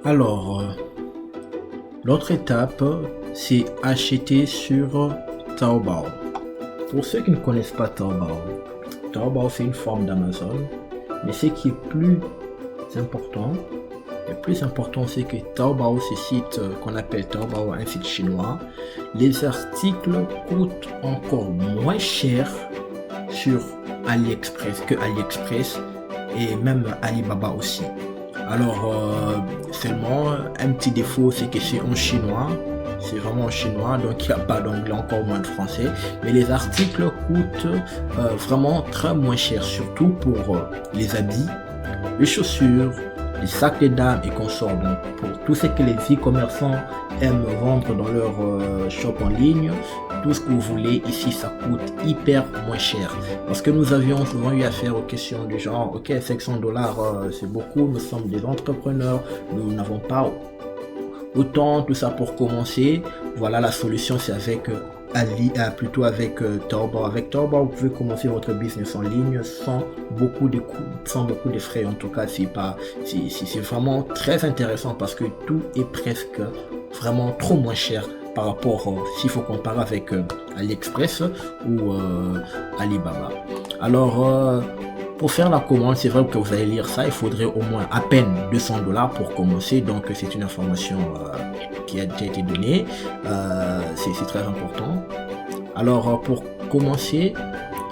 Alors, l'autre étape, c'est acheter sur Taobao. Pour ceux qui ne connaissent pas Taobao, Taobao c'est une forme d'Amazon, mais ce qui est plus important, c'est que Taobao, ce site qu'on appelle Taobao, un site chinois, les articles coûtent encore moins cher sur AliExpress que AliExpress et même Alibaba aussi. Alors, seulement un petit défaut, c'est que c'est en chinois. C'est vraiment en chinois, donc il n'y a pas d'anglais, encore moins de français. Mais les articles coûtent vraiment très moins cher, surtout pour les habits, les chaussures, les sacs de dames et consorts. Donc pour tout ce que les e-commerçants aiment vendre dans leur shop en ligne, tout ce que vous voulez ici, ça coûte hyper moins cher. Parce que nous avions souvent eu affaire aux questions du genre, ok, $500 c'est beaucoup, nous sommes des entrepreneurs, nous n'avons pas autant, tout ça pour commencer. Voilà, la solution c'est avec avec Taobao. Avec Taobao, vous pouvez commencer votre business en ligne sans beaucoup de coûts, sans beaucoup de frais. En tout cas, c'est vraiment très intéressant parce que tout est presque vraiment trop moins cher par rapport s'il faut comparer avec AliExpress ou Alibaba. Alors, pour faire la commande, c'est vrai que vous allez lire ça, il faudrait au moins à peine $200 pour commencer. Donc c'est une information qui a déjà été donnée, c'est très important. Alors pour commencer,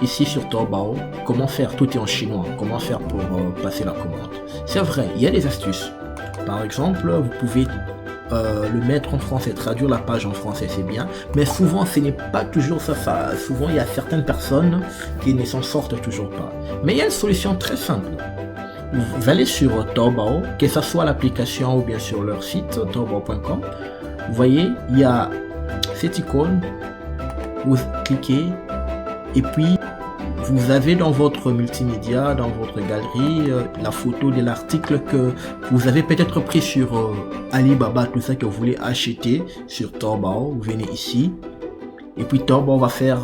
ici sur Taobao, comment faire? Tout est en chinois, comment faire pour passer la commande? C'est vrai, il y a des astuces. Par exemple, vous pouvez le mettre en français, traduire la page en français, c'est bien, mais souvent ce n'est pas toujours ça. Souvent il y a certaines personnes qui ne s'en sortent toujours pas. Mais il y a une solution très simple. Vous allez sur Taobao, que ce soit l'application ou bien sur leur site taobao.com. Vous voyez, il y a cette icône, vous cliquez et puis vous avez dans votre multimédia, dans votre galerie, la photo de l'article que vous avez peut-être pris sur Alibaba, tout ça que vous voulez acheter sur Taobao. Vous venez ici et puis Taobao va faire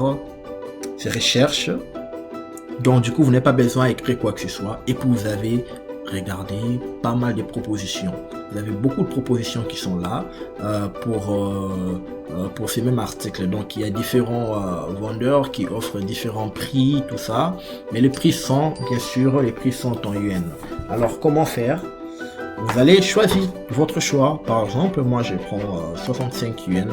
ses recherches. Donc du coup, vous n'avez pas besoin d'écrire quoi que ce soit. Et puis vous avez regardé pas mal de propositions. Vous avez beaucoup de propositions qui sont là pour ces mêmes articles. Donc il y a différents vendeurs qui offrent différents prix, tout ça. Mais les prix sont, bien sûr, les prix sont en yuan. Alors comment faire? Vous allez choisir votre choix. Par exemple, moi je prends 65 yuan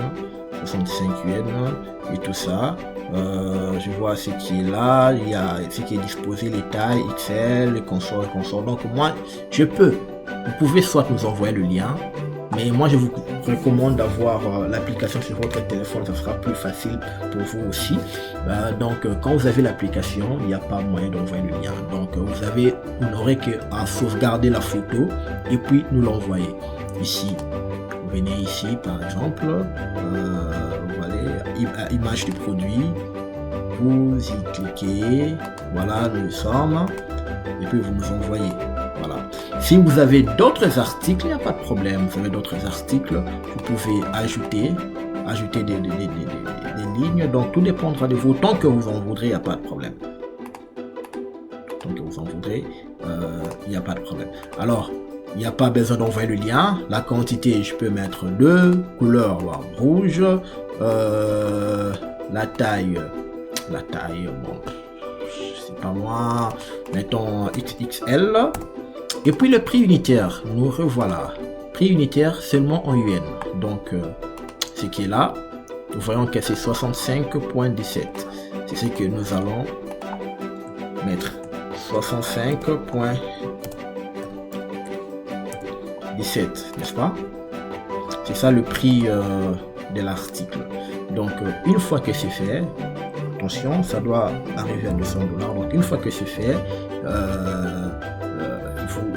et tout ça. Je vois ce qui est là, il y a ce qui est disposé, les tailles XL, les consorts. Donc moi, vous pouvez soit nous envoyer le lien, mais moi je vous recommande d'avoir l'application sur votre téléphone, ça sera plus facile pour vous aussi. Donc quand vous avez l'application, il n'y a pas moyen d'envoyer le lien. Donc vous n'aurez qu'à sauvegarder la photo et puis nous l'envoyer. Ici, vous venez ici par exemple, voilà, image du produit, vous y cliquez, voilà, nous sommes, et puis vous nous envoyez. Voilà. Si vous avez d'autres articles, il n'y a pas de problème. Vous avez d'autres articles, vous pouvez ajouter des lignes. Donc tout dépendra de vous. Tant que vous en voudrez, il n'y a pas de problème. Tant que vous en voudrez, il n'y a pas de problème. Alors, il n'y a pas besoin d'envoyer le lien. La quantité, je peux mettre 2 couleurs, rouge. La taille, bon, c'est pas moi. Mettons XXL. Et puis le prix unitaire, nous revoilà. Prix unitaire seulement en yuan. Donc, ce qui est là, nous voyons que c'est 65,17. C'est ce que nous allons mettre. 65,17, n'est-ce pas? C'est ça le prix de l'article. Donc, une fois que c'est fait, attention, ça doit arriver à $200. Donc, une fois que c'est fait, vous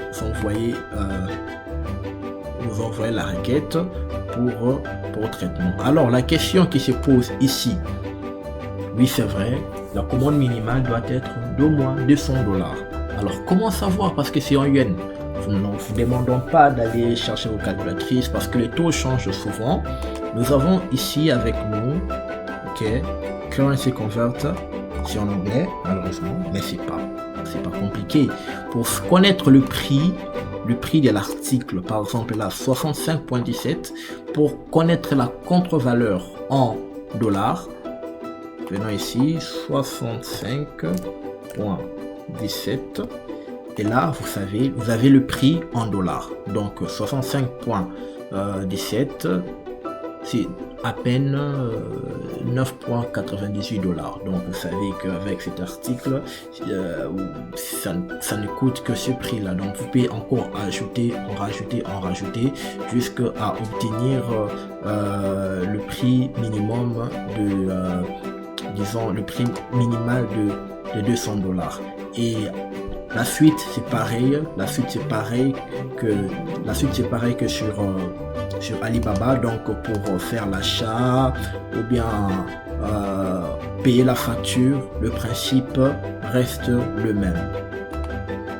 envoyez la requête pour traitement. Alors, la question qui se pose ici, oui, c'est vrai, la commande minimale doit être d'au moins $200. Alors, comment savoir? Parce que c'est en yuan. Nous ne vous demandons pas d'aller chercher vos calculatrices parce que les taux changent souvent. Nous avons ici avec nous, ok, Currency Converter, c'est en anglais malheureusement, mais c'est pas compliqué. Pour connaître le prix le prix de l'article, par exemple là 65.17, pour connaître la contre-valeur en dollars, venons ici 65.17 et là vous avez le prix en dollars. Donc 65.17 c'est à peine 9,98 $. Donc vous savez qu'avec cet article ça ne coûte que ce prix là. Donc vous pouvez encore rajouter jusqu'à obtenir le prix minimum de disons le prix minimal de 200 $. Et la suite c'est pareil, que sur Alibaba. Donc pour faire l'achat ou bien payer la facture, le principe reste le même.